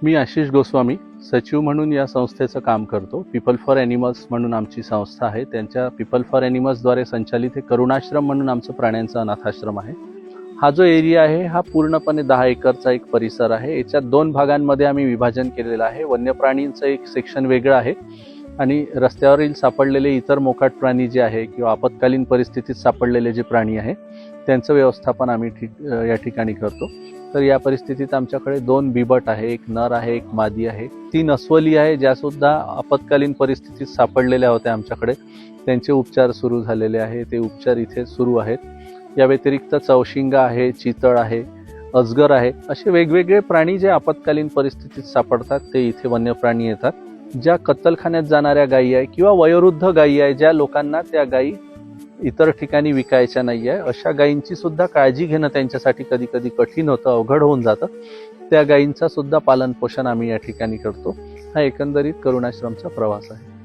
मी आशिष गोस्वामी सचिव म्हणून या संस्थेचं काम करतो. पीपल फॉर ॲनिमल्स म्हणून आमची संस्था आहे. त्यांच्या पीपल फॉर ॲनिमल्सद्वारे संचालित हे करुणाश्रम म्हणून आमचं प्राण्यांचा अनाथाश्रम आहे. हा जो एरिया आहे हा पूर्णपणे 10 एकरचा एक परिसर आहे. याच्यात 2 भागांमध्ये आम्ही विभाजन केलेलं आहे. वन्यप्राणींचं एक सेक्शन वेगळं आहे आणि रस्त्यावरील सापडलेले इतर मोकाट प्राणी जे आहे किंवा आपत्कालीन परिस्थितीत सापडलेले जे प्राणी आहे त्यांचं व्यवस्थापन आम्ही या ठिकाणी करतो. तर या परिस्थितीत आमच्याकडे 2 बिबट आहे, एक नर आहे, एक मादी आहे, 3 अस्वली आहे ज्या सुद्धा आपत्कालीन परिस्थितीत सापडलेल्या होत्या आमच्याकडे. त्यांचे उपचार सुरू झालेले आहे. ते उपचार इथे सुरू आहेत. या व्यतिरिक्त चौशिंगा आहे, चितळ आहे, अजगर आहे, असे वेगवेगळे प्राणी जे आपत्कालीन परिस्थितीत सापडतात ते इथे वन्यप्राणी येतात. ज्या कत्तलखान्यात जाणाऱ्या गायी आहे किंवा वयोवृद्ध गायी आहे ज्या लोकांना त्या गायी इतर ठिकाणी विकायच्या नाही आहे, अशा गायींची सुद्धा काळजी घेणं त्यांच्यासाठी कधी कधी कठीण होतं, अवघड होऊन जातं. त्या गायींचा सुद्धा पालन पोषण आम्ही या ठिकाणी करतो. हा एकंदरीत करुणाश्रमचा प्रवास आहे.